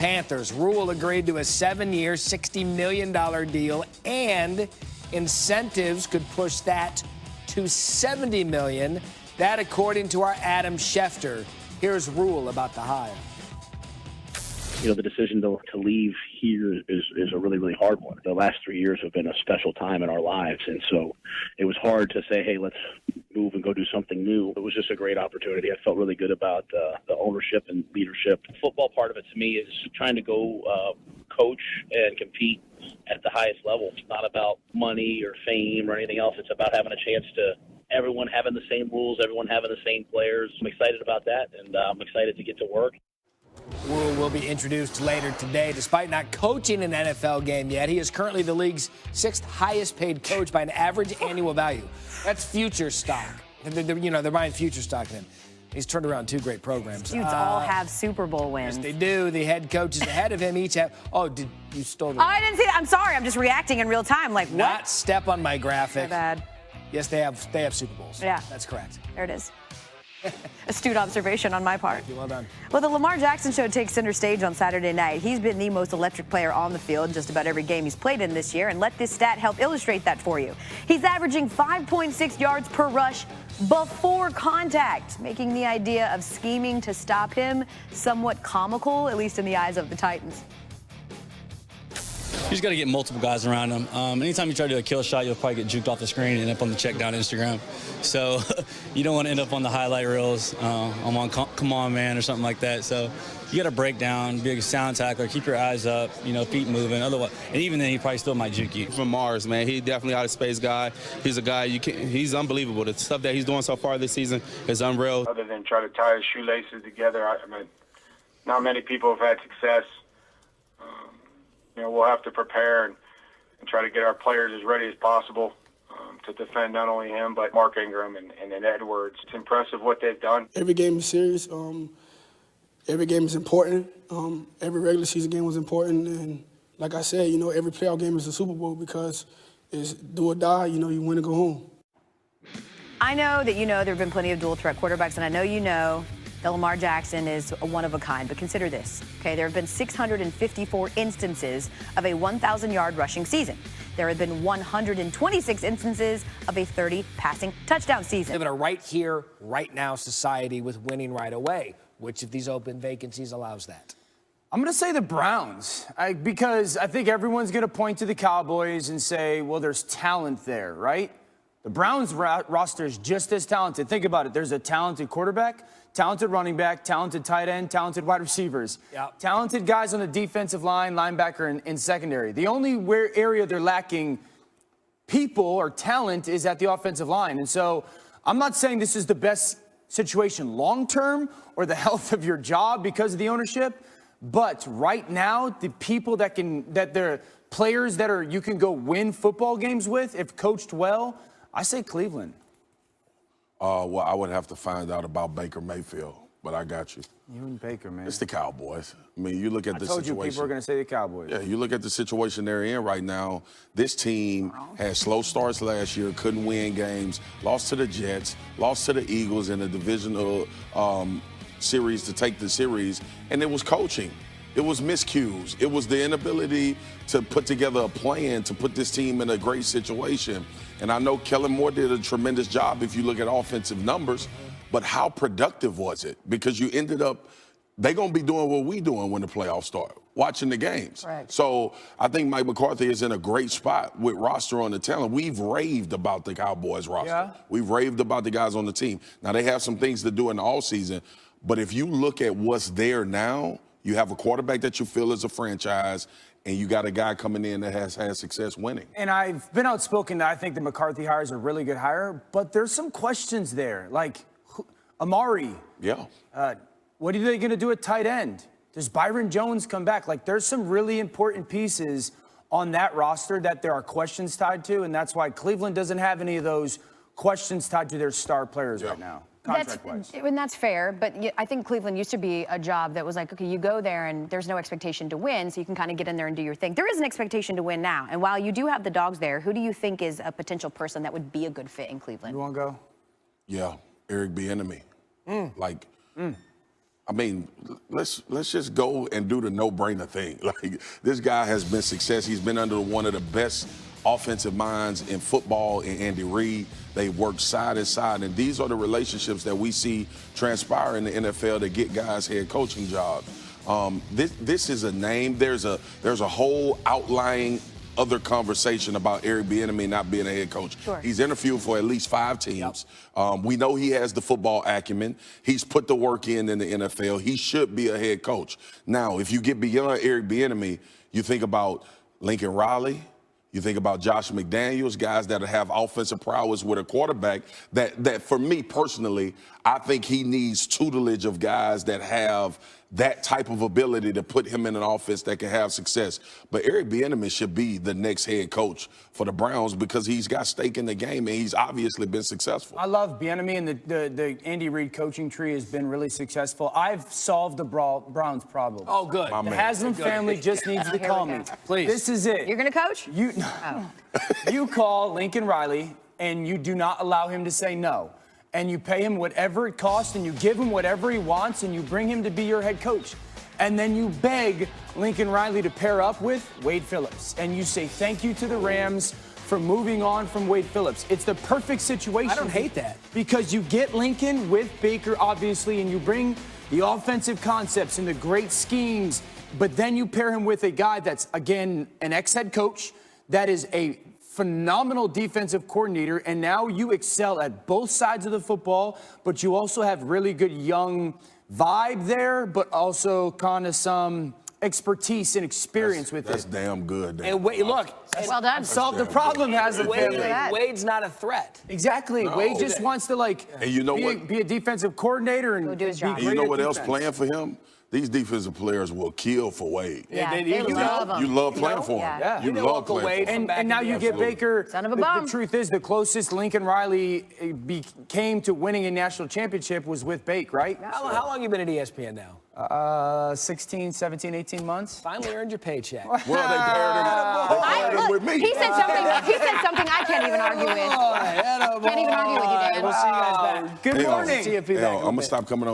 Panthers. Rule agreed to a 7-year, $60 million deal, and incentives could push that to $70 million. That, according to our Adam Schefter. Here's Rule about the hire. The decision to leave here is a really, really hard one. The last 3 years have been a special time in our lives, and so it was hard to say, hey, let's move and go do something new. It was just a great opportunity. I felt really good about the ownership and leadership. The football part of it to me is trying to go coach and compete at the highest level. It's not about money or fame or anything else. It's about having a chance to everyone having the same rules, everyone having the same players. I'm excited about that, and I'm excited to get to work. Rule will be introduced later today. Despite not coaching an NFL game yet, he is currently the league's 6th highest paid coach by an average annual value. That's future stock. They're buying future stock in him. He's turned around 2 great programs. Dudes all have Super Bowl wins. Yes, they do. The head coaches ahead of him each have. Oh, did you stole the? Oh, I didn't see that. I'm sorry. I'm just reacting in real time. Like, what? Not step on my graphic. My bad. Yes, they have Super Bowls. Yeah. That's correct. There it is. Astute observation on my part. Thank you. Well done. Well, the Lamar Jackson show takes center stage on Saturday night. He's been the most electric player on the field in just about every game he's played in this year, and let this stat help illustrate that for you. He's averaging 5.6 yards per rush before contact, making the idea of scheming to stop him somewhat comical, at least in the eyes of the Titans. You just got to get multiple guys around him. Anytime you try to do a kill shot, you'll probably get juked off the screen and end up on the check down Instagram. So you don't want to end up on the highlight reels. I'm on Come On Man or something like that. So you got to break down, be a sound tackler, keep your eyes up, feet moving. Otherwise, and even then, he probably still might juke you. From Mars, man, he definitely out of space guy. He's a guy he's unbelievable. The stuff that he's doing so far this season is unreal. Other than try to tie his shoelaces together, I mean, not many people have had success. We'll have to prepare and try to get our players as ready as possible to defend not only him, but Mark Ingram and then Edwards. It's impressive what they've done. Every game is serious. Every game is important. Every regular season game was important. And like I said, every playoff game is a Super Bowl because it's do or die. You win or go home. I know that there have been plenty of dual threat quarterbacks, and I know that Lamar Jackson is a one of a kind, but consider this, okay? There have been 654 instances of a 1,000-yard rushing season. There have been 126 instances of a 30 passing touchdown season. We live in a right here, right now society with winning right away. Which of these open vacancies allows that? I'm going to say the Browns, because I think everyone's going to point to the Cowboys and say, well, there's talent there, right? The Browns roster is just as talented. Think about it. There's a talented quarterback, talented running back, talented tight end, talented wide receivers, talented guys on the defensive line, linebacker, and secondary. The only area they're lacking people or talent is at the offensive line. And so I'm not saying this is the best situation long-term or the health of your job because of the ownership, but right now, the people they're players that you can go win football games with, if coached well, I say Cleveland. Well, I would have to find out about Baker Mayfield, but I got you. You and Baker, man. It's the Cowboys. I mean, you look at the situation. I told you people were going to say the Cowboys. Yeah, you look at the situation they're in right now. This team had slow starts last year, couldn't win games, lost to the Jets, lost to the Eagles in the divisional series to take the series, and it was coaching. It was miscues. It was the inability to put together a plan to put this team in a great situation. And I know Kellen Moore did a tremendous job if you look at offensive numbers, but how productive was it? Because you ended up, they're going to be doing what we doing when the playoffs start, watching the games. Right. So I think Mike McCarthy is in a great spot with roster on the talent. We've raved about the Cowboys roster. Yeah. We've raved about the guys on the team. Now, they have some things to do in the offseason, but if you look at what's there now, you have a quarterback that you feel is a franchise, and you got a guy coming in that has had success winning. And I've been outspoken that I think the McCarthy hire is a really good hire, but there's some questions there. Like Amari. Yeah. What are they going to do at tight end? Does Byron Jones come back? Like, there's some really important pieces on that roster that there are questions tied to, and that's why Cleveland doesn't have any of those questions tied to their star players right now. That's fair, but I think Cleveland used to be a job that was like, okay, you go there and there's no expectation to win, so you can kind of get in there and do your thing. There is an expectation to win now, and while you do have the dogs there, who do you think is a potential person that would be a good fit in Cleveland? You want to go? Yeah, Eric Bieniemy. I mean, let's just go and do the no-brainer thing. Like, this guy has been success. He's been under one of the best offensive minds in football in Andy Reid. They work side and side, and these are the relationships that we see transpire in the NFL to get guys head coaching jobs. This is a name. There's a whole outlying other conversation about Eric Bieniemy not being a head coach. Sure. He's interviewed for at least 5 teams. We know he has the football acumen. He's put the work in the NFL. He should be a head coach. Now, if you get beyond Eric Bieniemy, you think about Lincoln Riley. You think about Josh McDaniels, guys that have offensive prowess with a quarterback that for me personally, I think he needs tutelage of guys that have that type of ability to put him in an offense that can have success. But Eric Bieniemy should be the next head coach for the Browns because he's got stake in the game and he's obviously been successful. I love Bieniemy, and the Andy Reid coaching tree has been really successful. I've solved the Browns problem. Oh, good. The Haslam family just needs to call me. Please. This is it. You're going to coach? You call Lincoln Riley, and you do not allow him to say no. And you pay him whatever it costs, and you give him whatever he wants, and you bring him to be your head coach. And then you beg Lincoln Riley to pair up with Wade Phillips. And you say thank you to the Rams for moving on from Wade Phillips. It's the perfect situation. I don't hate that. Because you get Lincoln with Baker, obviously, and you bring the offensive concepts and the great schemes, but then you pair him with a guy that's, again, an ex-head coach, that is a phenomenal defensive coordinator, and now you excel at both sides of the football, but you also have really good young vibe there, but also kind of some expertise and experience with it. That's damn good. And wait, look. Well done. Solve the problem, Haslam family. Wade's not a threat. Exactly. No. Wade just wants to, like, And you know be a defensive coordinator and do his job. And you know what else playing for him? These defensive players will kill for Wade. Yeah, they they do. love him. You love playing for him. Yeah. You love playing Wade for him. from And now you get Baker. Son of a the bum. truth is, the closest Lincoln Riley came to winning a national championship was with Bake, right? How long you been at ESPN now? 16, 17, 18 months. Finally earned your paycheck. Well, they paired him with me. He said something I can't even argue with. Can't even argue with you, Dan. We'll see you guys back. Good morning. See you I'm going to stop coming on.